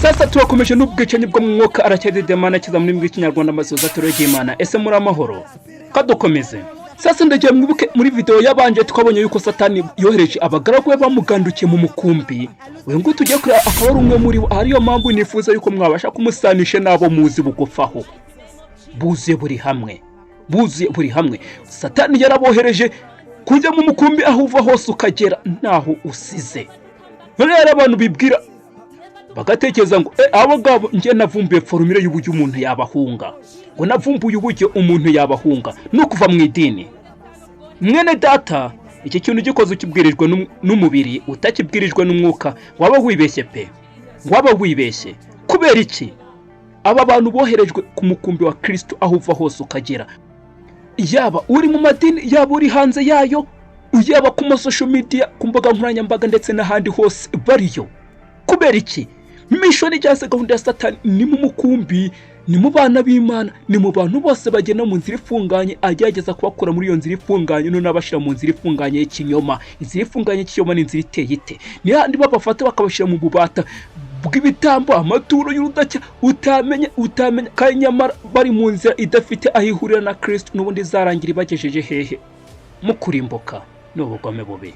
Sasa turakomeje n'ubwicanyi bwo mu mwuka aracyadedemana kiza muri bw'ikinyarwanda amasoza turagimana ese muri amahoro kadukomeze. Sasa ndagiye mwibuke muri video yabanje twabonye yuko Satani yohereje abagaragu be bamugandukiye mu mukumbi. Uyu ngo tujye kuri akaba ari umwe muri ariyo mpamvu nifuza yuko mwabasha kumusanisha nabo muzi bugufaho. Buzuye buri hamwe. Satani yarabohereje kujya mu mukumbi aho uva hose ukagera ntaho usize. Rero abantu bibwira bagatekereza ngo abagabo nje navumbuye formule y'uburyo umuntu yabahunga. Ngo navumbuye uburyo umuntu yabahunga no kuva mu idini. Mwene data iki kintu gikoze ukibwirijwe n'umubiri utakibwirijwe n'umwuka waba wibeshye pe. Waba wibeshye kubera iki? Aba bantu boherejwe ku mukumbi wa Kristo aho uva hose ukagera. Yaba uri mu madini yaba uri hanze yayo, yaba ku social media ku mbuga nkoranyambaga ndetse n'ahandi hose bariyo. Kubera iki? Mishoni cyase gahunda ya Satani ni mu mukumbi, ni mu bana b'Imana, ni mu bantu bose bagena mu nzira ifunganye agerageza kubakora muri iyo nzira ifunganye no nabashira mu nzira ifunganye yikinyoma. Inzira ifunganye yikinyoma ni inzira iteye ite? Ni handi babafata bakabashira mu bubata bw'ibitambo amaturo y'urudacya utamenya kanyamara bari mu nzira idafite ahihurira na Kristo n'ubundi zarangira bagejeje hehe mu kurimbuka n'ubugome bubi.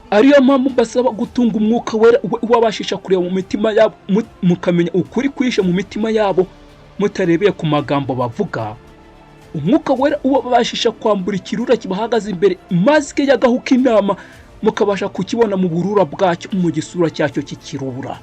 Ariyo mpamvu basaba gutunga umwuka wera wabashisha kureba mu mitima yabo mukamenya ukuri kwishe mu mitima yabo mutarebeye ku magambo bavuga. Umwuka wera wabashisha kwambura ikirura kibahagaze imbere maske yagahuka inama mukabasha kukibona mu burura bwacyo mu gisura cyacyo kikirura.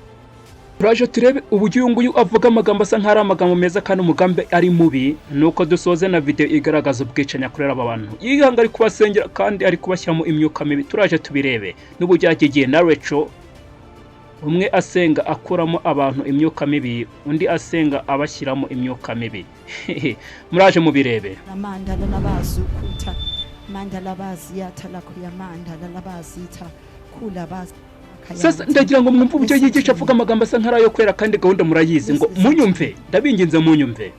Turaje turebe uburyo nguyu avuga amagambo asa nk'ari amagambo meza kandi umugambe ari mubi. Nuko dusoze na video igaragaza ubwicanyi akorera aba bantu. Yihanga ari kubasengera kandi ari kubashyiramo imyuka mibi. Turaje tubirebe n'uburyo yagiye na Recho. Umwe asenga akuramo abantu imyuka mibi, undi asenga abashyiramo imyuka mibi. Muraje mubirebe. Amandala nabazukuta mandala baziyata la kuyamandala nabazita kula baz. Sasa ndagira ngo mwumve uburyo yigisha avuga amagambo asa nk'arayo kwera kandi gahunda murayizi ngo munyumve ndabinginze munyumve.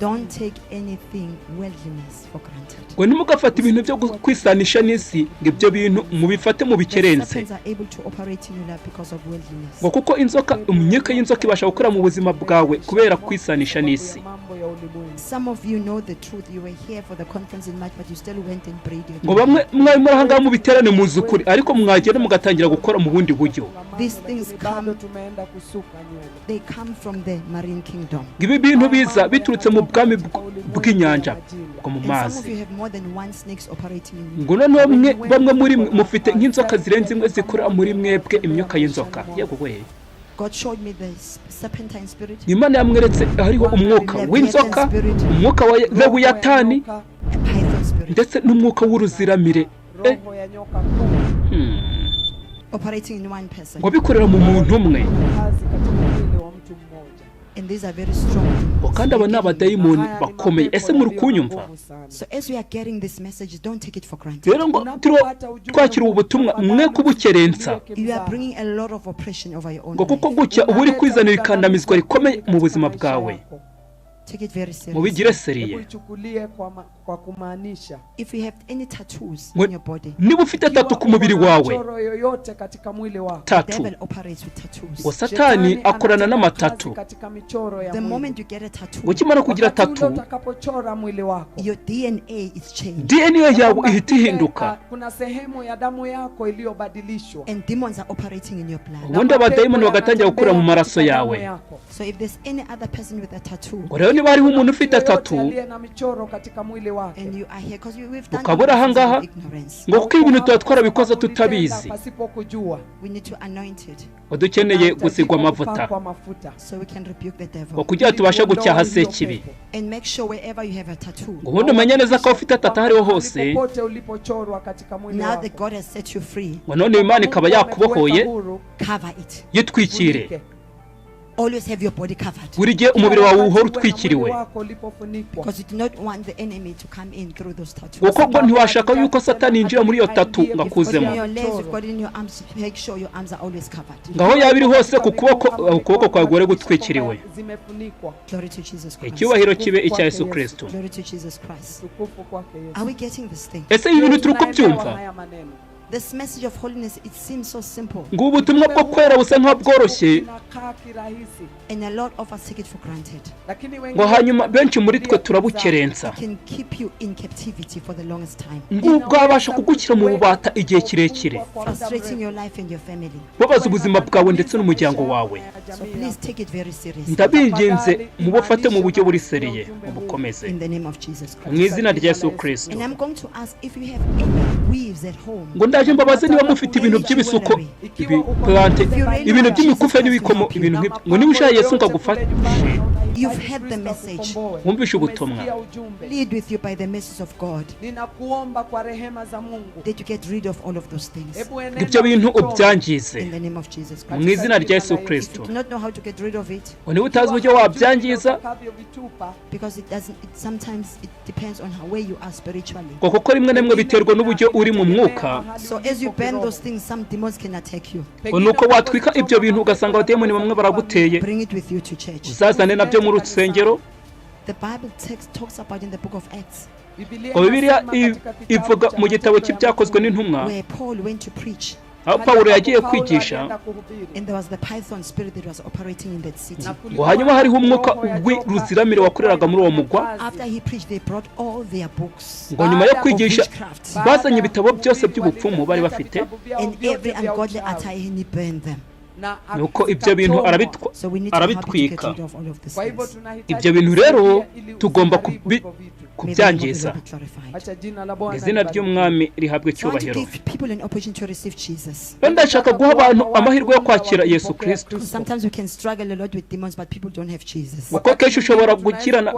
Don't take anything worldliness for granted. Ngo nimugafata ibintu byo kwisanisha n'isi ngibyo bintu mubifate mu bikerense. Ngo kuko inzoka umunyeka y'inzoka ibasha gukora mu buzima bwawe kubera kwisanisha n'isi. Some of you know the truth. You were here for the conference in March but you still went and prayed. Ngo bamwe murahanga mu biterane muzukuri ariko mwagera mugatangira gukora mu bundi buryo. These things come, they come from the marine kingdom. Ibi bintu biza biturutse mu bwami bw'inyanja bwo mu mazi. Ngo none bamwe muri mufite nk'inzoka zirenze imwe zikora muri mwebwe imyuka y'inzoka. Yego we. God showed me the serpentine spirit. Imana yamweretse hariho umwuka w'inzoka, umwuka wa Satani ndetse n'umwuka w'uruziramire. Operating in one person. Ngo bikorera mu muntu umwe. And these are very strong. Kandi aba n'abadayimoni bakomeye. Ese muri kunyumva? So as we are getting this message, don't take it for granted. Rero ngo twakira ubutumwa mwe kubukerensa. You are bringing a lot of oppression over your own. Ngo kuko gucya uburi kwizanira ikandamizwa rikomeye mu buzima bwawe. Take it very seriously. Mubigire seriye. If you have any tattoos on your body, niba ufite tatu ku mubiri wawe, devil operates with tattoos. Ngo Satani akorana n'amatatu. The moment you get a tattoo, ukimara kugira tatu, your DNA is changed. DNA yawe ihita ihinduka. Kuna sehemu ya damu yako iliyobadilishwa. And demons are operating in your blood. Ubundi abadayimoni bagatangira gukura mu maraso yawe. So if there's any other person with a tattoo, niba hariho umuntu ufite tatu and you are here because we've done ukabura ahangaha ngo kuko ibintu tuba twarabikoze tutabizi, we need to anoint it. Dukeneye gusigwa amavuta so we can rebuke the devil. ngo kugira tubashe gucyaha sekibi. And make sure wherever you have a tattoo, ngo ubundi umenye neza ko ufite tatu hariho hose. Now that God has set you free, ngo none Imana ikaba yakubohoye, cover it. yitwikire. Always have your body covered. Buri gihe umubiri wawe uhora utwikiriwe. Because you do not want the enemy to come in through those tattoos. Kuko ngo ntiwashaka yuko Satani yinjira muri iyo tatu ngakuzemo. Ngaho yabiri hose ku kuboko kwawe gore gutwikiriwe. Icyubahiro kibe icya Yesu Kristo. Ese ibi bintu turi kubyumva? This message of holiness, it seems so simple, ngo ubutumwa bwo kwera busa nk'abworoshye, Inakaa kirahisi. and a lot of us take it for granted. Lakini wengi ngo hanyuma benshi muri twe turabukerensa, It can keep you in captivity for the longest time, ngo bwabasha kugushyira mu bubata igihe kirekire, frustrating your life and your family. babaza ubuzima bwawe ndetse n'umuryango wawe. So please take it very seriously. Ndabinginze mubafate mu buryo buri seriye, mubukomeze In the name of Jesus mu Christ. izina rya Yesu Kristo. And I'm going to ask if you have any weaves at home. Ngo ndaje mbabaze niba mufite ibintu by'ibisuko, ibiplante, ibintu by'imikufe n'ibikomo, ibintu nk'ibyo, ngo niba ushaka Yesu ngagufashe. You've heard the message. Wumvishe ubutumwa, Plead with you by the mercies of God Ninakuomba kwa rehema za Mungu. that you get rid of all of those things. Hebu ngo enenda ibyo bintu ukitome. ubyangize In the name of Jesus Christ. mu izina rya Yesu If you Kristo. do not know how to get rid of it, ngo niba utazi uburyo wabyangiza, Utakavyovitupa. because sometimes it depends on where you are spiritually. ngo kuko rimwe na rimwe biterwa n'uburyo uri mu mwuka, So as you burn those things, some demons can attack you. ngo nuko watwika ibyo bintu ugasanga abadayimoni bamwe baraguteye, Bring it with you to church. uzazane nabyo mu rusengero. The Bible talks about in the book of Acts, ngo Bibiliya ivuga mu gitabo cy'ibyakozwe n'intumwa, where Paul went to preach, aho Pawulo yagiye kwigisha, and there was the python spirit that was operating in that city. ngo hanyuma hariho umwuka w'uruziramire wakoreraga muri uwo mugwa. After he preached, they brought all their books ngo nyuma yo kwigisha witchcraft bazanye ibitabo byose by'ubupfumu bari bafite, and every ungodly attire, and he burned them. nuko ibyo bintu So we need to have to get arabitwika. rid of all of these things. Ibyo bintu rero tugomba May the kubyangiza. Lord be glorified. Acha jina la Mu Bwana izina ry'umwami rihabwe So I want to icyubahiro. give people an opportunity to receive Jesus. Kandi ndashaka guha abantu amahirwe yo kwakira Yesu Kristo, Sometimes we can struggle a lot with demons, but people don't have Jesus. kuko kenshi ushobora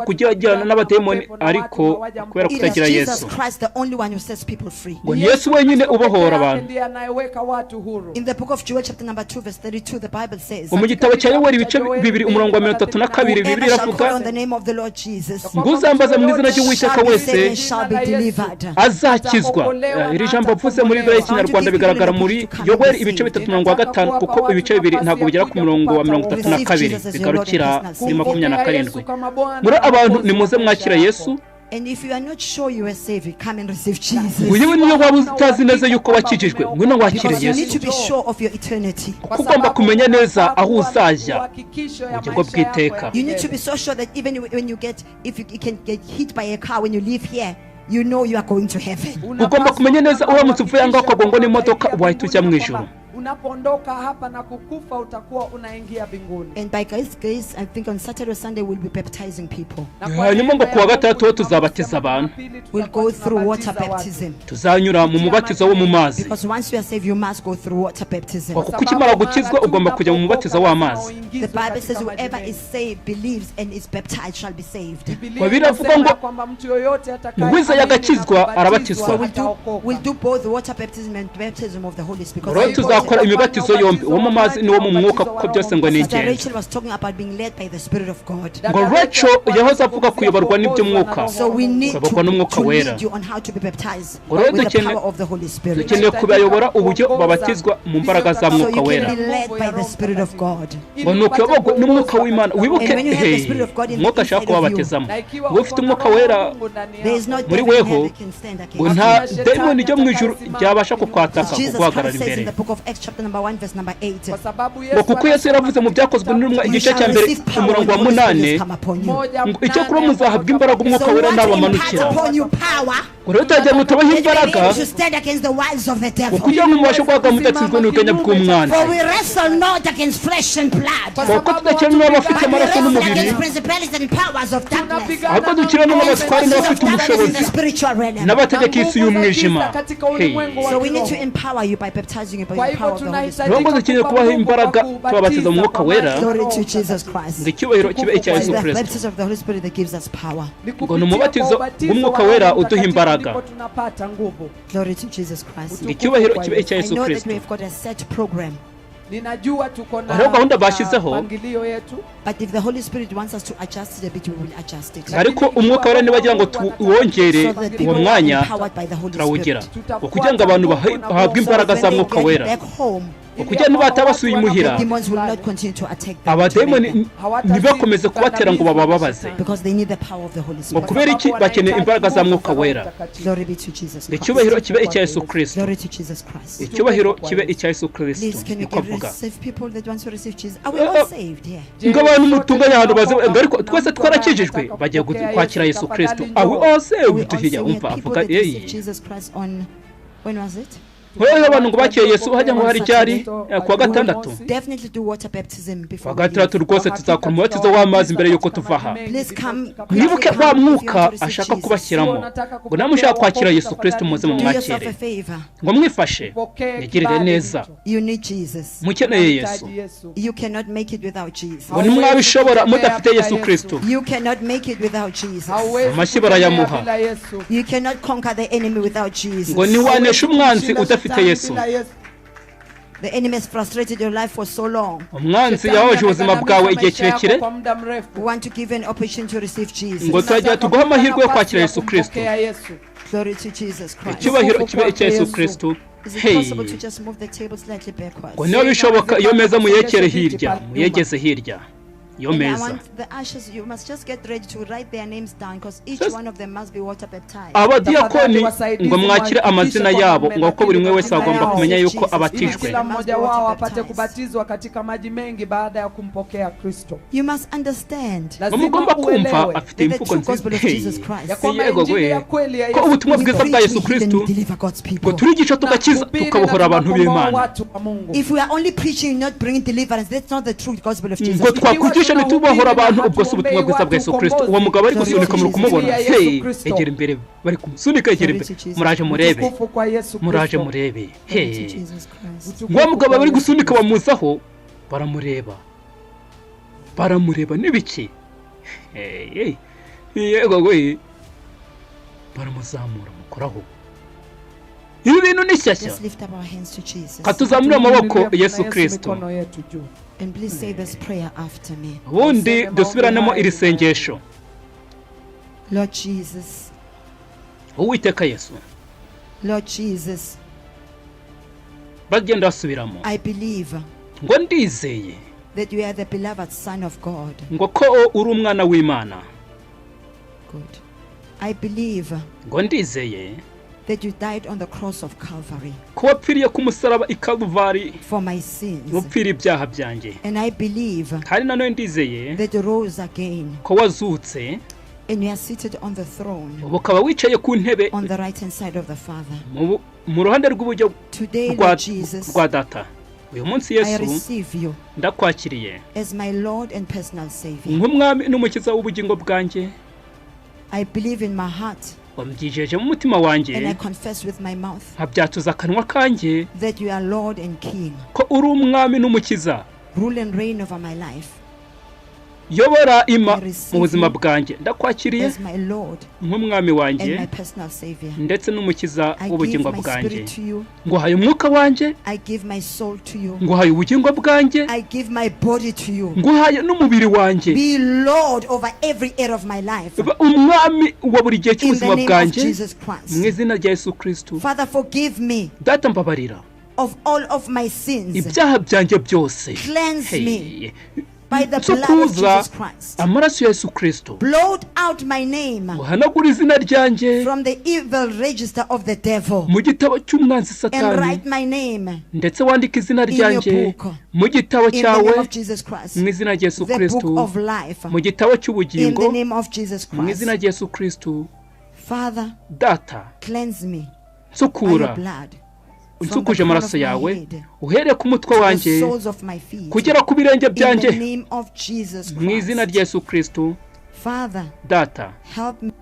kugirana n'abadayimoni ariko kubera It is kutagira Jesus Yesu. Christ, the only one who sets people free. ngo ni Yesu wenyine ubohora abantu. ndiye anayeweka watu huru. In the book of Joel chapter number 2 verse 32, the Bible says, ngo mu gitabo cya Yoweri ibice 2 umurongo wa 32 Bibiliya whoever shall call on iravuga, the name of the Lord Jesus ngo uzambaza mu izina ry'Uwiteka shall be saved wese and shall be delivered. azakizwa. Iri jambo mvuze muri Bibiliya y'Ikinyarwanda bigaragara muri Yoweri ibice 3:5, kuko ibice bibiri ntabwo bigera ku murongo wa 32 bigarukira kuri 27. muri abantu nimuze mwakira Yesu. And if you are not sure you are saved, come and receive Jesus. ngo yewe niyo waba utazi neza yuko wakijijwe, ngwino wakire Because you need Yesu, to be sure of your eternity. kuko ugomba kumenya neza aho uzajya mu bugingo bw'iteka. You need to be so sure that even when you get, if you can get hit by a car when you leave here, you know you are going to heaven. ugomba kumenya neza uramutse uvuye aho ngaho ukagongwa n'imodoka wahita ujya mu ijuru. Unapoondoka hapa na kukufa utakuwa unaingia mbinguni. And by God's grace, I think on Saturday or Sunday we'll be baptizing people. hanyuma ngo kuwa gatandatu ho tuzabatiza abantu, We'll go through water baptism. tuzanyura mu mubatizo wo mu mazi, Because once you are saved, you must go through water baptism. kuko ukimara gukizwa ugomba kujya mu mubatizo w'amazi. The Bible says whoever is saved, believes and is baptized shall be saved. Biravuga ngo kwamba mtu yoyote uwizeye agakizwa arabatizwa. So we'll do both water baptism and baptism of the Holy Spirit. rero tuzakora imibatizo yombi, uwo mu mazi n'uwo mu mwuka, kuko byose ngo ni Sister ingenzi. Rachel was talking about being led by the Spirit of God. ngo Rachel yahoze avuga kuyoborwa n'iby'umwuka, So we need to kuyoborwa n'umwuka wera. lead you on how to be baptized Rero with the dukeneye- power of the Holy Spirit. dukeneye kubayobora uburyo babatizwa mu mbaraga za So mwuka you wera. can be led by the Spirit of God. ngo ni ukuyoborwa n'umwuka w'Imana. wibuke And when you have the Spirit of God in umwuka ashaka inside of you, kubabatizamo, ngo ufite umwuka wera, there is no muri devil in weho, hell that can stand ngo against you. nta dayimoni ryo mu ijuru ryabasha kukwataka Jesus kuguhagarara Christ says in imbere. the book of Acts chapter number 1 verse number 8, ngo kuko Yesu yaravuze mu byakozwe n'intumwa you igice shall cya mbere receive power when umurongo the wa Holy Spirit 8, has come upon you. ngo icyo kuri muzahabwa imbaraga umwuka So wera what imparts n'abamanukira. upon you power, ngo rero utagira ngo tubahe that you may be imbaraga, able to stand against the wiles of the ngo devil. kugira ngo mubashe guhagarara mudatsinzwe n'ubwenge bw'umwanzi. For we wrestle not against flesh and blood, ngo kuko tudakira n'abafite but we amaraso wrestle n'umubiri, against principalities and powers of darkness, ahubwo dukira n'abatware and n'abafite of darkness in ubushobozi the spiritual realm. n'abategeka isi y'umwijima. Hey. So we need to empower you by baptizing you by the power of the Holy Spirit. rero ngo dukeneye kubaha imbaraga tubabatiza mu mwuka wera. Glory to Jesus Christ. ngo icyubahiro kibe icya It's Yesu the Kristo. baptism of the Holy Spirit that gives us power. ngo ni umubatizo w'umwuka wera uduha imbaraga. Glory to Jesus Christ. ngo icyubahiro kibe icya I Yesu know that Kristo. we have got a set program, Ninajua tuko na hariho gahunda bashyizeho, mpangilio yetu, but if the Holy Spirit wants us to adjust it a bit, we will adjust it. ariko umwuka wera nibagira ngo tuwongere So that uwo people are mwanya empowered by the Holy turawugira, Spirit. ngo kugira ngo abantu bahabwe imbaraga za When they mwuka get wera. back home, kugira ngo batabasuye imuhira demons will not continue to attack them. abademoni ntibakomeze kubatera ngo bababaze Because they need the power of the Holy ngo Spirit. kubera iki bakeneye imbaraga za Mwuka wera. Glory be to Jesus Christ. Icyubahiro kibe icya Yesu Kristo. Glory to Jesus Christ. Icyubahiro kibe icya Yesu Kristo. Please, can you niko give avuga receive people that want to receive Jesus? Are we all saved here? ngo abantu mutunganya ahantu baze ngo ariko twese twarakijijwe bagiye kwakira Yesu Kristo. Are we all saved here? Umva avuga Jesus Christ on when was it? Wewe abantu ngo bakiye Yesu hajya ngo hari ryari kuwa gatandatu. Definitely do water baptism before. Kuwa gatandatu rwose tuzakora umubatizo w'amazi mbere yuko tuva aha. Please come. Mwibuke wa Mwuka ashaka kubashyiramo ngo namushaka kwakira Yesu Kristo muze mu mwakire ngo mwifashe yagirire neza. You need Jesus. Mukeneye Yesu. You cannot make it without Jesus. ngo nimwabishobora mudafite Yesu Kristo. You cannot make it without Jesus. amashyi barayamuha. You cannot conquer the enemy without Jesus. ngo niwanesha umwanzi udafite Yesu. The enemy has frustrated your life for so long. umwanzi yahoje ubuzima bwawe igihe kirekire. We want to give an opportunity to receive Jesus. ngo turagira tuguhe amahirwe yo kwakira Yesu Kristo. Glory to Jesus Christ. icyubahiro kibe icya Yesu Kristo. Is it possible to just move the table slightly backwards? ngo niba bishoboka iyo meza muyekere hirya muyegeze hirya iyo And I meza. want the ushers, you must just get ready to write their names down because each one of them must be water baptized. abadiyakoni ngo mwakire amazina yabo ngo kuko buri umwe wese agomba kumenya yuko abatijwe. Kila mmoja wao apate kubatizwa katika maji mengi baada ya kumpokea Kristo. You must understand ngo mugomba kumva afite that the imvugo true gospel of Jesus nziza. Christ. Ya kwamba Yego injili gwe ya kweli ya ko ubutumwa We bwiza bwa preach, Yesu we heal, Kristo and deliver God's ngo people. turigisha tugakiza tukabohora abantu b'Imana. If we are only preaching, not bringing deliverance, that's not the true gospel of Jesus ngo Christ. twakwigisha ntitubohora abantu ubwo si ubutumwa bwiza bwa Yesu Kristo. uwo mugabo ari gusunika muri kumubona egera imbere bari kumusunika egera imbere muraje murebe muraje murebe. Glory to Jesus Christ. ngo mugabo bari gusunika bamuzaho baramureba nibiki yego gwe baramuzamura mukoraho. ibi bintu ni shyashya. Let's lift up our hands to Jesus. katuzamura amaboko Yesu Kristo. And please say this prayer after me. ubundi dusubiranemo iri sengesho. Lord Jesus. uwiteka Yesu. Lord Jesus. bagenda basubiramo. I believe ngo ndizeye that you are the beloved Son of God. ngo ko uri umwana w'Imana. Good. I believe ngo ndizeye that you died on the cross of Calvary ko wapfiriye ku musaraba i Kalvari for my sins. wapfiriye ibyaha byanjye. And I believe kandi nanone ndizeye that you rose again ko wazutse and you are seated on the throne ubu ukaba wicaye ku ntebe on the right hand side of the Father. mu ruhande rw'uburyo Today, Lord Jesus, rwa data. uyu munsi I Yesu receive you ndakwakiriye as my Lord and personal Savior. nk'umwami n'umukiza w'ubugingo bwanjye. I believe in my heart wambyijeje mu mutima and I wanjye confess with my mouth nkabyatuza akanwa kanjye that you are Lord and King. ko uri umwami n'umukiza. Rule and reign over my life yobora ima mu buzima bwanjye. ndakwakiriye as my Lord nk'umwami and wanjye my personal Savior. ndetse n'umukiza I give w'ubugingo my bwanjye. spirit to you. nguhaye umwuka wanjye, I give my soul to you. nguhaye ubugingo bwanjye, I give my body to you. nguhaye n'umubiri wanjye. Be Lord over every area of my life. Ba umwami wa buri gihe In the cy'ubuzima name of bwanjye Jesus mu Christ. izina rya Yesu Kristo. Father, forgive me Data mbabarira of all of my sins. ibyaha byanjye byose. Cleanse me Hey. by the blood of Nsukuza Jesus Christ. amaraso ya Yesu Kristo. Blot out my name uhanagura izina ryanjye from the evil register of the devil mu gitabo cy'umwanzi and Satani, write my name ndetse wandika izina in your ryanjye book. mu gitabo In the cyawe name of Jesus Christ. mu izina rya Yesu The Kristo, book of life. mu gitabo In cy'ubugingo the name of Jesus mu izina Christ. rya Yesu Kristo. Father, Data cleanse me by nsukura your blood unsukuje amaraso yawe head uhereye ku mutwe to the wanjye soles of my feet. kugera ku birenge In the byanjye name of Jesus mu izina Christ. rya Yesu Kristo. Father, Data help me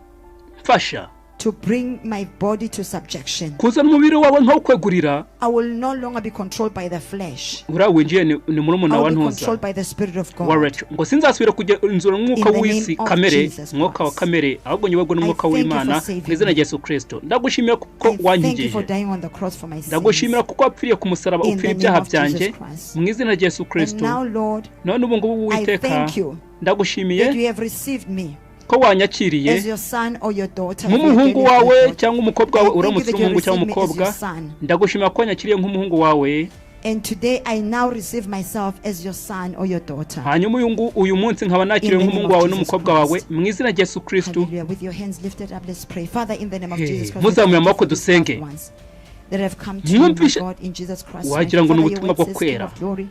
mfasha to bring my body to subjection. kuzana umubiri wawe nkawukwegurira. I will no longer be controlled by the flesh. uriya winjiye ni murumuna I wa will be ntuza controlled by the Spirit of God. warrecho ngo sinzasubira kugenzura umwuka In the w'isi name of kamere, Jesus umwuka wa Christ. kamere, ahubwo nyobagwe n'umwuka I thank you w'Imana for saving mu izina me. rya Yesu Kristo. Ndagushimira kuko I thank you wankijije, for dying on the cross for my sins. ndagushimira kuko wapfiriye ku musaraba In upfira the ibyaha name of byanjye Jesus Christ. mu izina rya Yesu And Kristo. now, Lord, none ubu ngubu I Uwiteka thank you ndagushimiye that you have received me ko wanyakiriye as your son or your daughter. nk'umuhungu wawe cyangwa umukobwa wawe I thank you uramutse that you umuhungu cyangwa received me as umukobwa. your son. ndagushimira ko wanyakiriye nk'umuhungu wawe And today I now receive myself as your son or your daughter. hanyuma uyu munsi nkaba nakiriwe nk'umuhungu wawe n'umukobwa wawe mu izina rya Yesu Kristo. Hallelujah. With your hands lifted up, let's pray. Father, in the name of Jesus Christ, muzamure amaboko dusenge. that have come to you, my God, in Jesus Christ. wagira ngo ni Father, your ubutumwa word bwo says, kwera. King of glory,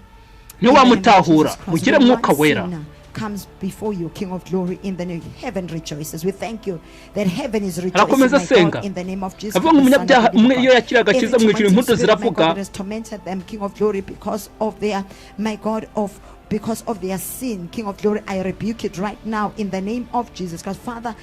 ntiwamutahura mugire Mwuka wera. comes before you, King of glory, in the name heaven rejoices. We thank you that heaven is Arakomeza rejoicing, my God, asenga. in the name of Jesus avuga ngo Christ, the Son of umunyabyaha the living umwe iyo God. yakiraga akiza Every mu ijuru impundu tormenting spirit, my ziravuga. God, has tormented them, King of glory, because of their, my God, because of their sin, King of glory, I rebuke it right now in the name of Jesus Christ. Father,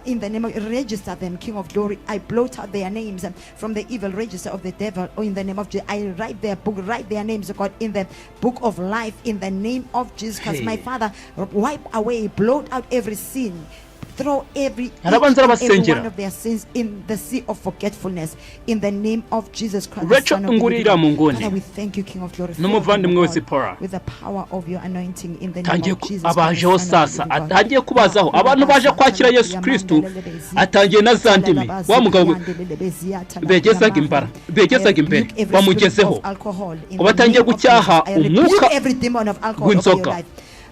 in the name of, register them, King of glory. I blot out their names from the evil register of the devil, or in the name of Jesus. I write their book, write their names, God, in the book of life, in the name of Jesus Christ. My Father, wipe away, blot out every sin. Throw every one of their sins in the sea of forgetfulness, in the name of Jesus Christ, the Son of the living God. Father, we thank you, King of glory, with the power of your anointing, in the name of Jesus Christ, abajeho sasa atangiye kubazaho abantu baje kwakira Yesu Kristo, atangiye na zandimi wa mugabo begezaga imbere bamugezeho batangiye gucyaha umwuka w'inzoka.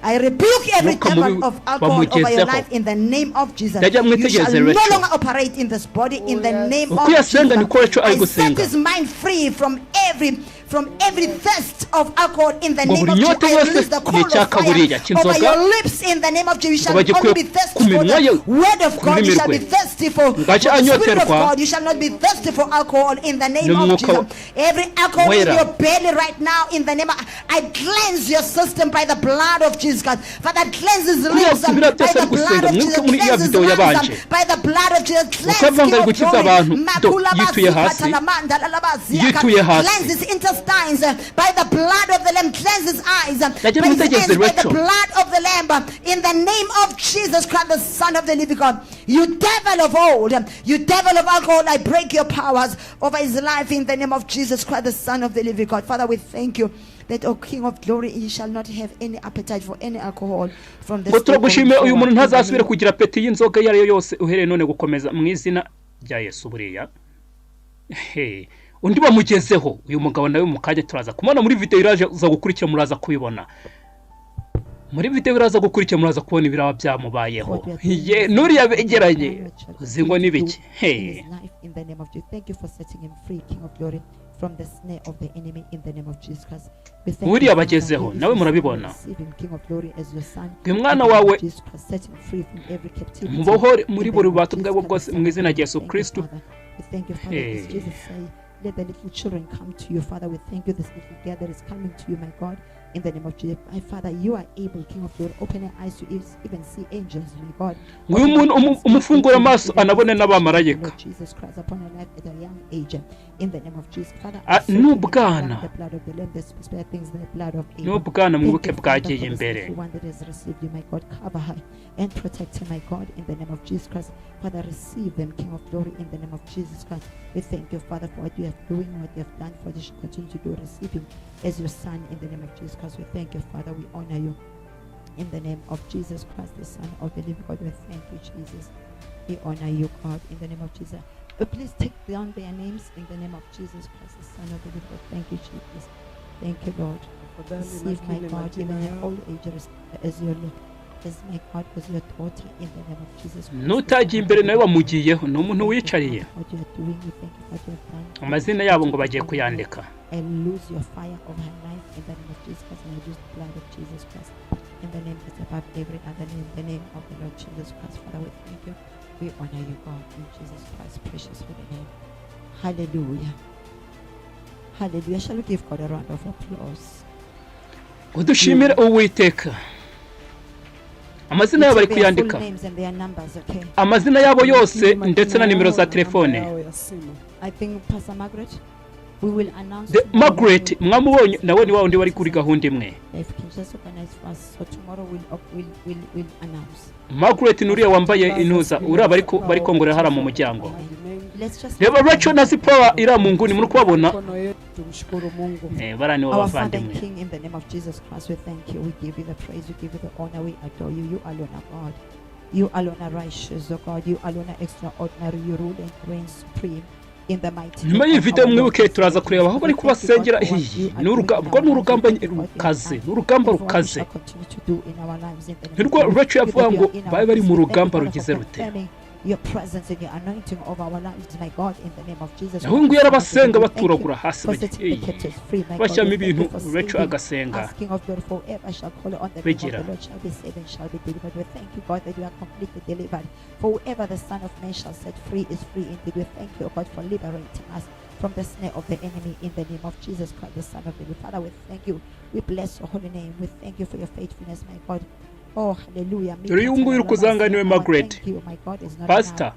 I rebuke every demon of alcohol over your life in the name of Jesus. You shall no longer operate in this body in the name of Jesus. I set his mind free from every thirst of alcohol in the name of Jesus. I release the coal of fire over your lips in the name of Jesus. You shall only be thirsty for the word of God. You shall be thirsty for the spirit of God. You shall not be thirsty for alcohol in the name of Jesus. Every alcohol in your belly right now in the name of, I cleanse your system by the blood of Jesus God. Father, cleanse his lips by the blood of Jesus. Cleanse his lungs by the blood of Jesus. Cleanse his intestines by the blood of the Lamb. Cleanse his eyes by the blood of the Lamb, in the name of Jesus Christ, the Son of the living God. You devil of old, you devil of alcohol, I break your powers over his life in the name of Jesus Christ, the Son of the living God. Father, we thank you that, O King of glory, he shall not have any appetite for any alcohol from the turagushimiye uyu muntu ntazasubire kugira peti y'inzoga iyo ari yo yose uhereye none gukomeza mu izina rya Yesu. Buriya undi bamugezeho uyu mugabo nawe mu kanya turaza kumona muri video iraje uza gukurikira, muraza kubibona muri video iraza gukurikira, muraza kubona ibiraba byamubayeho nuriya begeranye uzingo nibiki. Thank you for setting him free, King of glory, from the snare of the enemy in the name of Jesus Christ. Uriya bagezeho nawe murabibona. Uyu mwana wawe mubohore muri buri bubata bwabo bwose mu izina rya Yesu Kristo. Let the little children come to you, Father. We thank you. This little girl that is coming to you, my God, in the name of Jesus. My Father, you are able, King of glory, open your eyes to even see angels, my God. Uyu muntu umufungura maso anabone n'abamarayika. Jesus Christ upon her life at a young age, in the name of Jesus. Father, n'ubwana the blood of the Lamb, the spare things, the blood of n'ubwana mwibuke bwagiye imbere. One that has received you, my God, cover her and protect her, my God, in the name of Jesus Christ. Father, receive them, King of glory, in the name of Jesus Christ. We thank you, Father, for what you have doing, what you have done, for what you should continue to do. Receive him as your son in the name of Jesus Christ. We thank you, Father. We honor you in the name of Jesus Christ, the Son of the living God. We thank you, Jesus. We honor you, God, in the name of Jesus. Please take down their names in the name of Jesus Christ, the Son of the living God. Thank you, Jesus. Thank you, Lord. Receive, my God, even in old age as your Lord. My God, was your daughter in the name of Jesus. Nutagiye imbere nawe wamugiyeho ni umuntu wicariye. Amazina yabo ngo bagiye kuyandika. I lose your fire over her life in the name of Jesus Christ, and I lose the blood of Jesus Christ in the name that's above every other name, the name of the Lord Jesus Christ. Father, we thank you. We honor you, God, in Jesus Christ's precious holy name. Hallelujah. Hallelujah. Shall we give God a round of applause? Udushimire Uwiteka. Amazina yabo ari kuyandika, amazina yabo yose ndetse na nimero za telefone. Margaret mwamubonye nawe ni wawundi wari kuri gahunda imwe. Margaret nuriya wambaye intuza uraba bari kongorera hara mu muryango. Reba Rachel na Zipoa ira mu nguni muri kubabona. Barani wabavandimwe. In the name of Jesus Christ, we thank you. We give you the praise. We give you the honor. We adore you. You alone are God. You alone are righteous, oh God. You alone are extraordinary. You rule and reign supreme in the mighty nyuma y'iyi video mwibuke turaza kureba aho bari kubasengera n'urugamba rukaze nirwo rwacu yavuga ngo bari mu rugamba rugize rute your presence and your anointing over our lives, my God, in the name of Jesus. Aho ngo yarabasenga baturagura hasi bashyamo ibintu Rachel agasenga Asking of God forever shall call on the name of the Lord shall be saved and shall be delivered. We thank you, God, that you are completely delivered. For whoever the Son of Man shall set free is free indeed. We thank you, God, for liberating us from the snare of the enemy in the name of Jesus Christ, the Son of the Lord. Father, we thank you. We bless your holy name. We thank you for your faithfulness, my God. Oh, hallelujah. Uyu nguyu uri kuzanganiwe Margaret Pastor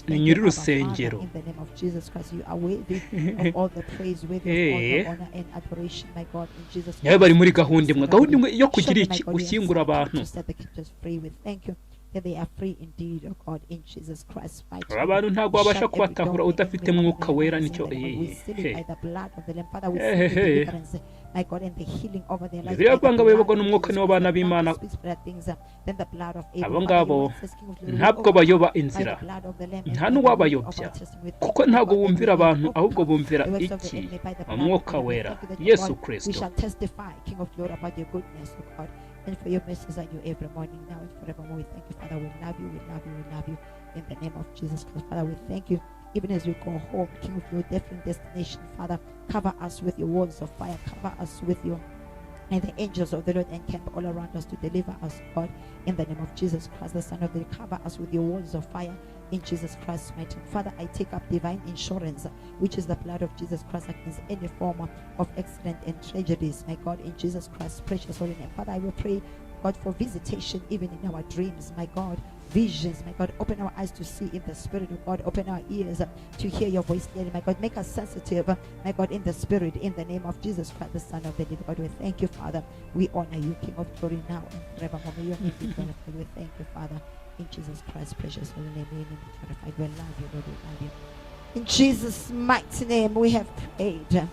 ni nyiri rusengero in the name of Jesus Christ. You are worthy of all the praise, worthy of all the honor and adoration, my God, in Jesus Christ. Yawe bari muri gahunda imwe yo kugira iki ushyingura abantu. We thank you that they are free indeed, oh God, in Jesus Christ. Abantu ntabwo babasha kubatahura udafite Mwuka wera nicyo my God, and the healing over their lives. Birabanga bayobwa n'umwuka nibo bana b'Imana. Abo ngabo ntabwo bayoba inzira. Nta n'uwabayobya. Kuko ntabwo bumvira abantu ahubwo bumvira iki? Umwuka wera. Yesu Kristo. We shall testify, King of Glory, about your goodness, oh God, and for your mercies are new every morning, now and forevermore. We thank you, Father. We love you, we love you, we love you. In the name of Jesus Christ, Father, we thank you. Even as we go home, King of your different destination, Father, cover us with your walls of fire, cover us with your, and the angels of the Lord encamp all around us to deliver us, God, in the name of Jesus Christ, the Son of the Lord. Cover us with your walls of fire, in Jesus Christ's mighty name. Father, I take up divine insurance, which is the blood of Jesus Christ, against any form of accident and tragedies, my God, in Jesus Christ's precious holy name. Father, I will pray, God, for visitation even in our dreams, my God, visions, my God. Open our eyes to see in the spirit, of God. Open our ears to hear your voice clearly, my God. Make us sensitive, my God, in the spirit, in the name of Jesus Christ, the Son of the living God. We thank you, Father. We honor you, King of Glory, now and forevermore. May your name be glorified. We thank you, Father, in Jesus Christ's precious holy name. May your name be glorified. We love you, Lord. We love you. In Jesus' mighty name, we have prayed.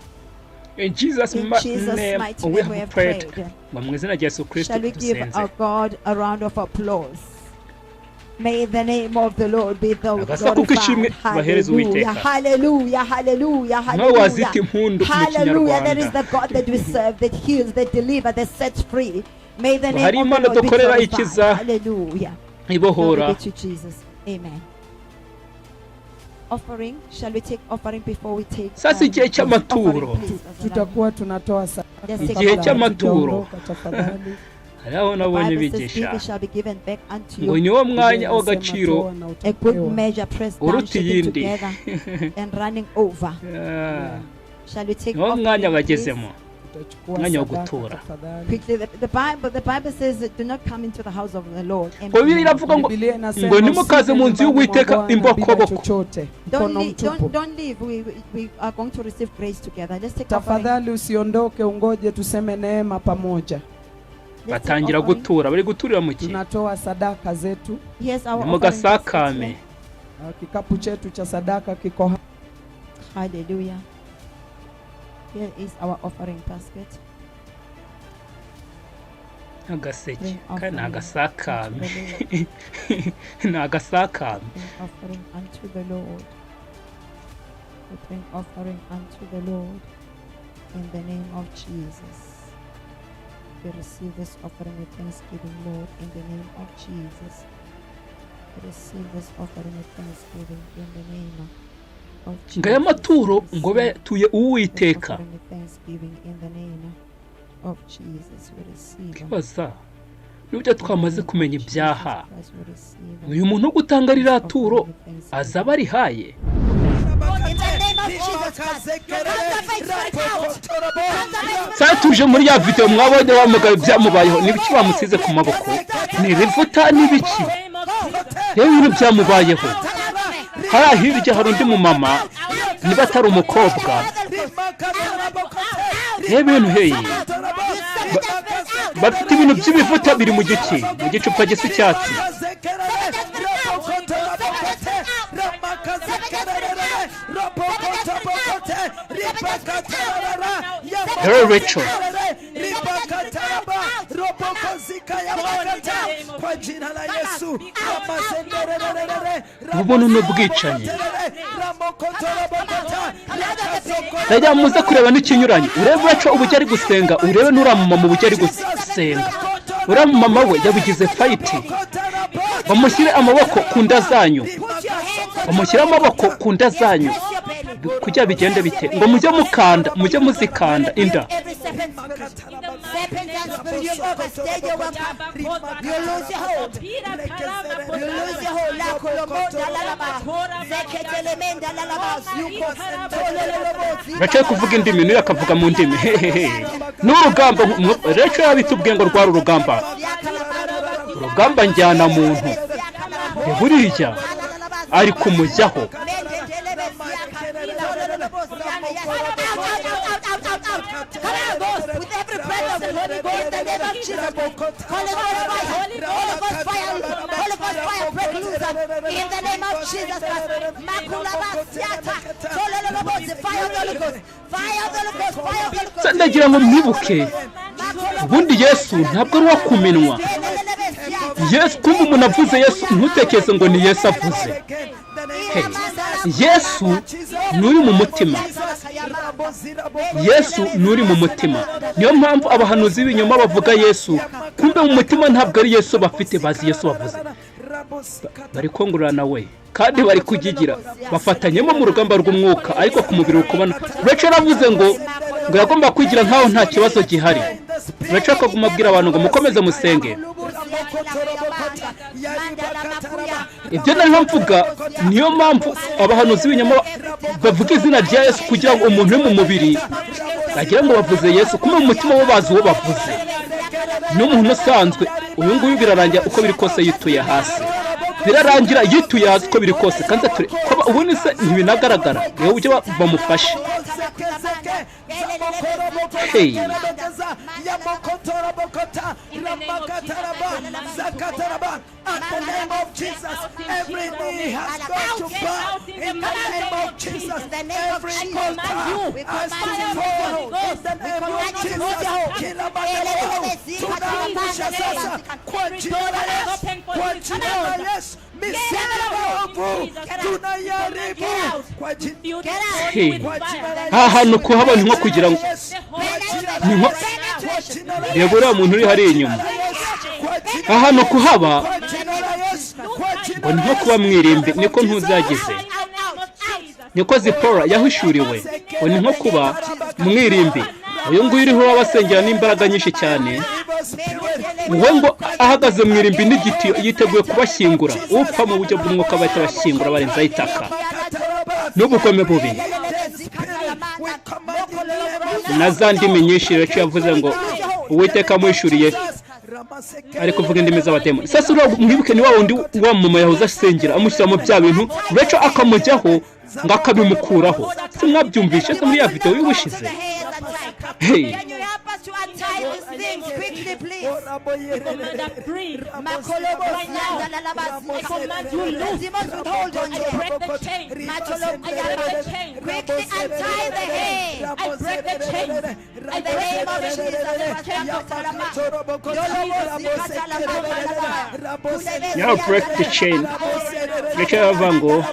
In Jesus' mighty name, we have prayed. Shall we give our God a round of applause? May the name of the Lord be glorified. Hallelujah, hallelujah, hallelujah, hallelujah. Hallelujah, that is the God that we serve, that heals, that delivers, that sets free. May the name of the Lord be glorified. Hallelujah. Glory be to Jesus. Amen. Offering, shall we take offering before we take sasa igihe cy'amaturo tutakuwa tunatoa sadaka igihe cy'amaturo hariho nabonye bigisha ngo niwo mwanya w'agaciro uruta iyindi niwo mwanya bagezemo mwanya wo gutura. The Bible says do not come into the house of the Lord. Biblia iravuga ngo nimukaze mu nzu y'Uwiteka imbokoboko. Don't leave. We are going to receive grace together. Let's take offering. Tafadhali usiondoke, ungoje tuseme neema pamoja. Batangira gutura, bari guturira mu ki? Tunatoa sadaka zetu. Yes, our mugasakame. Kikapu chetu cha sadaka kiko. Hallelujah. Here is our offering basket. Agaseke kana agasakame na agasakame. Offering unto the Lord. We bring offering unto the Lord in the name of Jesus. We receive this offering with thanksgiving, Lord, in the name of Jesus. We receive this offering with thanksgiving in the name of Jesus. Ngaya maturo ngo betuye Uwiteka. Kibaza nubyo twamaze kumenya ibyaha, uyu muntu gutanga riraturo azaba ari haye. Sasa tuje muri ya video mwabonye bamugaye byamubayeho nibiki bamusize ku maboko ni bivuta nibiki yewe ibintu byamubayeho. Hara hirya hari undi mumama niba atari umukobwa ibintu heyi bafite ibintu by'ibivuta biri mu gicupa gisa icyatsi. Rachel ubuntu n'ubwicanyi rajya muze kureba n'ikinyuranye urebe uraco ubujya ari gusenga urebe n'uramumama ubujya ari gusenga uramumama we yabigize fayiti bamushyire amaboko ku nda zanyu bamushyire amaboko ku nda zanyu kujya bigende bite ngo mujye mukanda mujye muzikanda inda bacaye kuvuga indimi n'uyu akavuga mu ndimi n'urugamba rero yabitubwiye ngo rwari urugamba njyana muntu buriya ari kumujyaho ndagira ngo mwibuke ubundi Yesu ntabwo ari uwo kuminwa Yesu kumva umuntu avuze Yesu ntutekeze ngo ni Yesu avuze Yesu nuri mu mutima Yesu nuri mu mutima niyo mpamvu abahanuzi b'ibinyoma bavuga Yesu kumbe mu mutima ntabwo ari Yesu bafite bazi Yesu bavuze bari kongurana we kandi bari kugigira bafatanyemo mu rugamba rw'umwuka ariko ku mubiri ukubona Rachel aravuze ngo yagomba kwigira nkaho nta kibazo gihari Rachel akaguma abwira abantu ngo mukomeze musenge ibyo nari mvuga niyo mpamvu abahanuzi b'ibinyoma bavuga izina rya Yesu kugira ngo umuntu uri mu mubiri agira ngo bavuze Yesu kuma mu mutima we bazi uwo bavuze n'umuntu usanzwe uyu nguyu birarangira uko biri kose yituye hasi birarangira yituye hasi uko biri kose kandi ubundi se ntibinagaragara yewe ujye bamufashe ahantu kuhabona nko kugira ngo reba uriya muntu uri hariya inyuma ahantu kuhaba ngo ni nko kuba mwirimbi niko ntuzagize niko Zipora yahishuriwe ngo ni nko kuba mwirimbi uyu nguyu uriho wabasengera n'imbaraga nyinshi cyane uwo ngo ahagaze mwirimbi n'igiti yiteguye kubashyingura upfa mu buryo bw'umwuka bahita bashyingura barenzaho itaka n'ubugome bubi na za ndimi nyinshi rero yavuze ngo uwiteka amwishuriye ari kuvuga indimi z'abademoni sasa mwibuke ni wa wundi wa mama yahoze asengera amushyiramo bya bintu rero akamujyaho ngo akabimukuraho se mwabyumvishe se muri ya video y'ubushize hey Now break the chain. Rachel Vango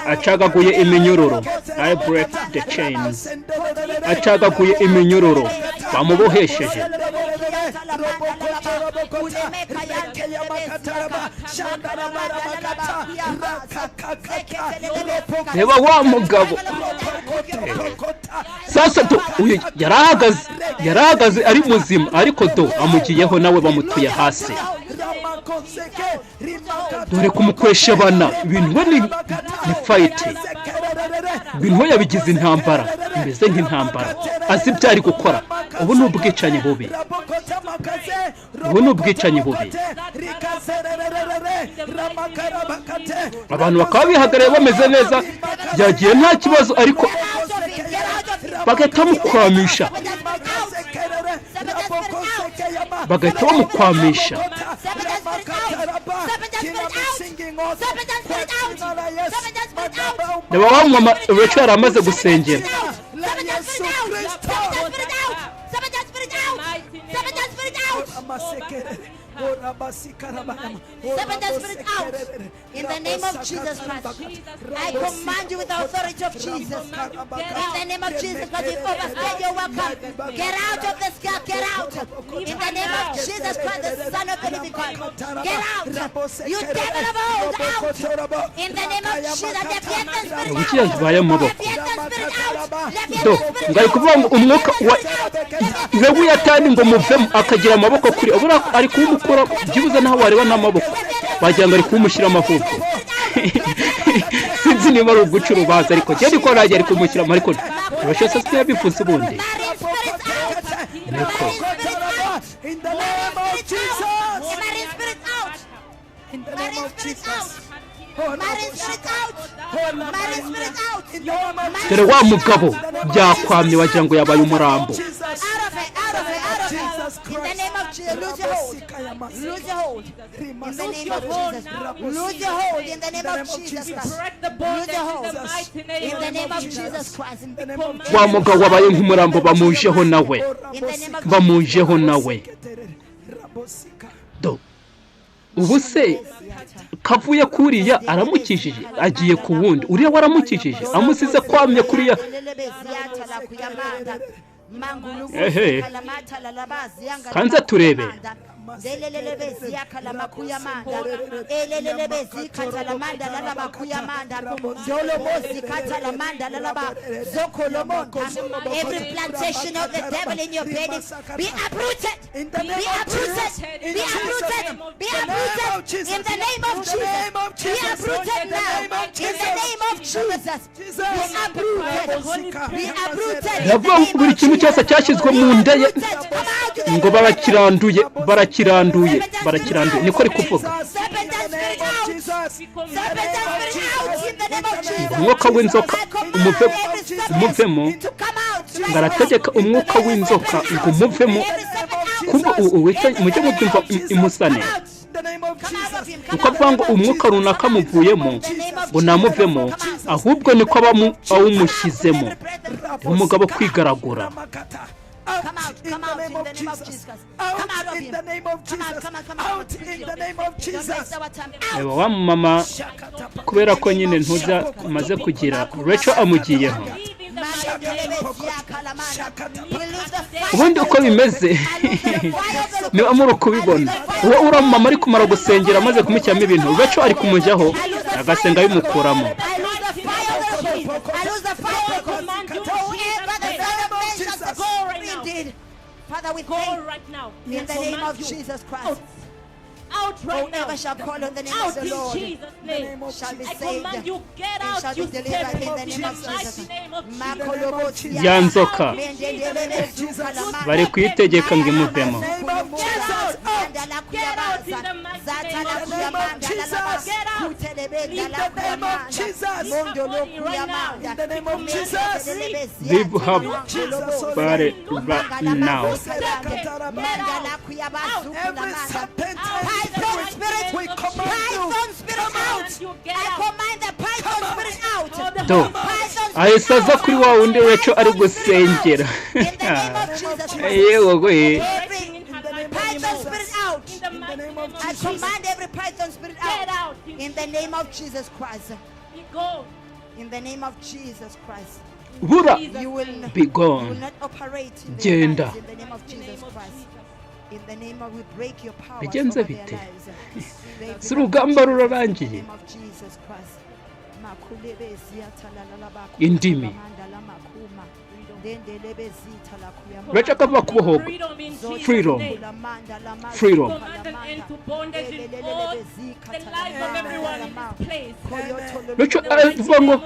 acagaguye iminyururu. I break the chains. Acagaguye iminyururu bamubohesheje. Reba wa mugabo sasa yarahagaze ari muzima ariko amugiyeho nawe bamutuye hasi dore kumukwesha bana ibintu ni fight ibintu yabigize intambara imeze nk'intambara azi byari gukora ubu ni ubwicanyi bubi abantu bakaba bihagarariye bameze neza byagiye nta kibazo ariko bagahita bamukwamisha Reba wa mama Rachel amaze gusengera spirit out in the name of Jesus Christ. I command you with the authority of Jesus. In the name of Jesus Christ, you've overstayed your welcome. Get out of this girl, get out. In the name of Jesus Christ, the Son of the living God. Get out. You devil of old, out. In the name of Jesus, Leviathan spirit out. ngari kuvuga ngo umwuka wa Leviathan ngo muvemo akagira amaboko kuri ubura ari kumukura byibuze naho wareba n'amaboko bagira ngo ari kumushyira amavuko sinzi niba ari uguca urubanza ariko cyari ko najya ari kumushyira ariko abashose se yabifuza ubundi niko in the name of Jesus. In the name of Jesus. dore wa mugabo byakwamye wagira ngo yabaye umurambo. In the name of Jesus, lose your hold. Lose your hold. In the name of Jesus. Lose your hold in the name of Jesus Christ. Lose your hold. In the name of Jesus Christ. Wa mugabo wabaye nk'umurambo bamujeho nawe. Bamujeho nawe. Do. Ubu se kavuye kuriya aramukijije agiye ku wundi uriya waramukijije amusize kwamye kuriya kanza turebe Zelelelebezia kalamakuya manda elelelebezi katalamanda lalabakuya manda zolobozi katalamanda lalaba zokolomonda. Every plantation of the devil in your belly be uprooted, be uprooted, be uprooted, be uprooted in the name of Jesus. Be uprooted now in the name of Jesus. Be uprooted, be uprooted. Yavuga buri kintu cyose cyashyizwe mu nda ye ngo barakiranduye niko ari kuvuga. Umwuka w'inzoka umuvemo ngarategeka umwuka w'inzoka ngo umuvemo kuba mujye mubyumva imusane uko avuga ngo umwuka runaka muvuyemo ngo namuvemo ahubwo niko awumushyizemo umugabo kwigaragura. Come out in the name of Jesus. Come out of him. In the name of Jesus. Out in the name of Jesus. Ewa wa mama kubera ko nyine ntuza maze kugira Rachel amugiyeho. Ubundi uko bimeze ni amuru kubibona uwo uramama ari kumara gusengera amaze kumucyamo ibintu Rachel ari kumujyaho agasenga bimukuramo. Father, we pray right now in the name of Jesus Christ. Out right now. Whoever shall call on the name of the Lord shall be saved. Shall be delivered in the name of Jesus. Yanzoka bari kwitegeka ngo imuvemo. Leave her body right now. Python spirit, we Python spirit out. I command the Python spirit out. Do. Ayisaza kuri wa wundi Rachel ari gusengera. Yewe goye. Python spirit out. I command every Python spirit out. In the name of Jesus Christ. In the name of Jesus Christ. Bura. You will be gone. You will not operate in the name of Jesus Christ. In the name of we break your power bigenze over bite their lives. surugamba rurarangiye indimi Rachel akavuga kubohoka freedom Rachel aravuga ngo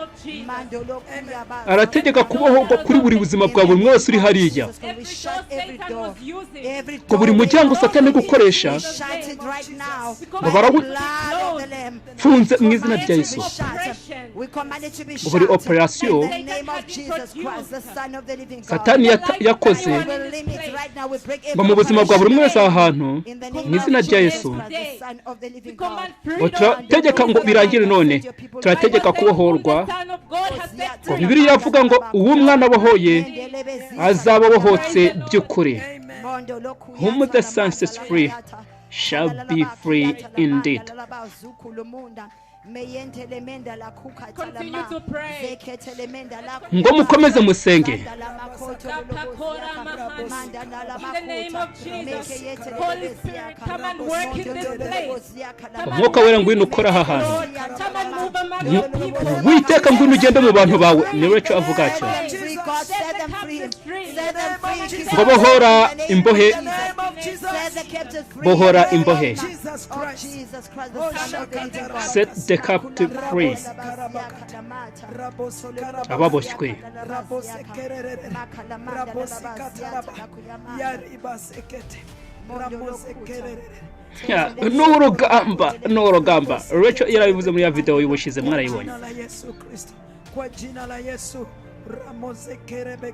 arategeka kubohoka kuri buri buzima bwa buri mwese uri hariya ko buri muryango Satani gukoresha ngo barawufunze mu izina rya Yesu buri operation Satani yakoze ngo mu buzima bwa buri mwese ahantu mu izina rya Yesu turategeka ngo birangire none turategeka kubohorwa ngo Bibiliya yavuga ngo uwo mwana abohoye azaba abohotse by'ukuri whom the Son sets free shall be free indeed. Continue to pray. Ngo mukomeze musenge. In the name of Jesus, Holy Spirit, come and work in this place. Umwuka wera ngwino ukora aha hantu. Come and move among your people. Witeka ngwino ugende mu bantu bawe. Niwe cyo avuga cyo. Ngo bohora imbohe. Bohora imbohe. Set the captive free. Ababoshywe. N'urugamba Rachel yarabivuze muri ya video y'ubushize mwarayibonye.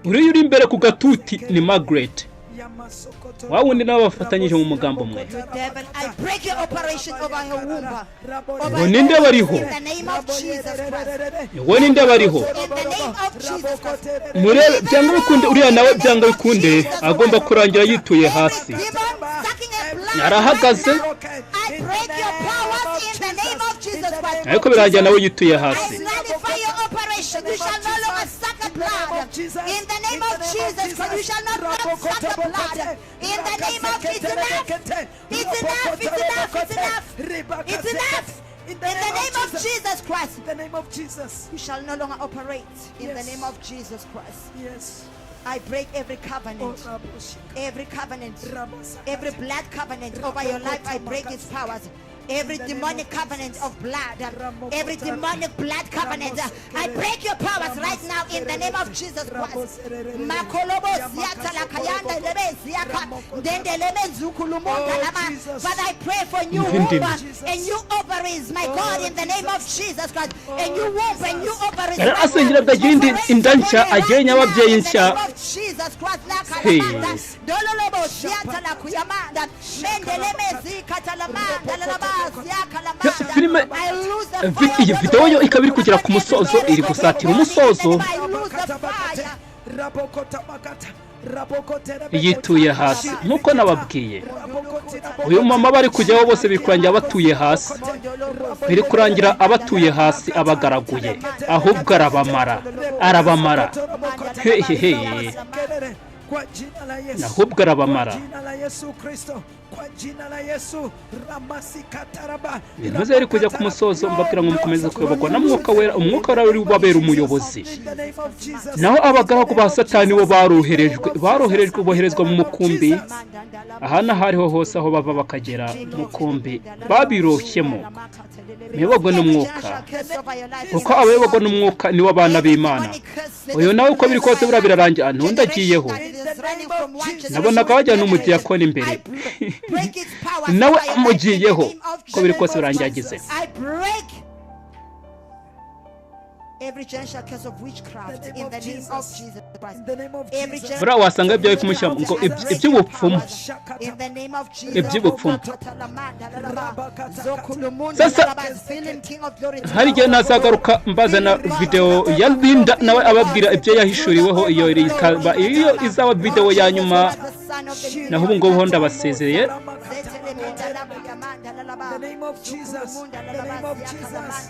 Uri imbere ku gatuti ni Margaret. Wa wundi nabo bafatanyije mu mugambo mwe. Ngo ninde bariho? Ngo ninde bariho? Murebe byanga bikunde uriya nawe byanga bikunde agomba kurangira yituye hasi. Yarahagaze. Ariko birangira nawe yituye hasi. You shall no longer suck the blood. In the name of Jesus Christ, you shall not suck the blood. In the name of Jesus, it's enough. It's enough. It's enough. It's enough. In the name of Jesus Christ. In the name of Jesus. You shall no longer operate. In the name of Jesus Christ. Yes. I break every covenant, every blood covenant over your life. I break its powers. Every demonic covenant of blood, every demonic blood covenant, I break your powers right now in the name of Jesus Christ. Father, I pray for new womb and new ovaries, my God, in the name of Jesus Christ. And new womb and new ovaries. Filime iyi video yo ikaba iri kugera ku musozo iri gusatira umusozo yituye hasi nkuko nababwiye uyu mama bari kujyaho bose bikurangira batuye hasi biri kurangira abatuye hasi abagaraguye ahubwo arabamara hehehe ahubwo arabamara Maze ari kujya ku musozo mbabwira ngo mukomeze kuyobogwa na Mwuka wera. Umwuka wera uri ubabera umuyobozi. Naho abagaragu ba Satani bo baroherejwe boherezwa mu Mukumbi. Ahana hariho hose aho bava bakagera Mukumbi babiroshyemo. Muyobogwe n'Umwuka. Kuko abayobogwa n'Umwuka nibo bana b'Imana. Uyu nawe uko biri kose birarangira ntundagiyeho. Nabonaga wajya n'umudiyakoni imbere. Nawe amugiyeho ko biri kose birangiye. Every generational curse of witchcraft in the name of Jesus Christ. Bura wasanga ibyo kumushyira ngo iby'ubupfumu. In the name of Jesus. Iby'ubupfumu. Sasa hari igihe nazagaruka mbazana video ya Linda nawe ababwira ibyo yahishuriweho iyo izaba video ya nyuma naho ubu ngubu ndabasezereye. The name of Jesus. The name of Jesus.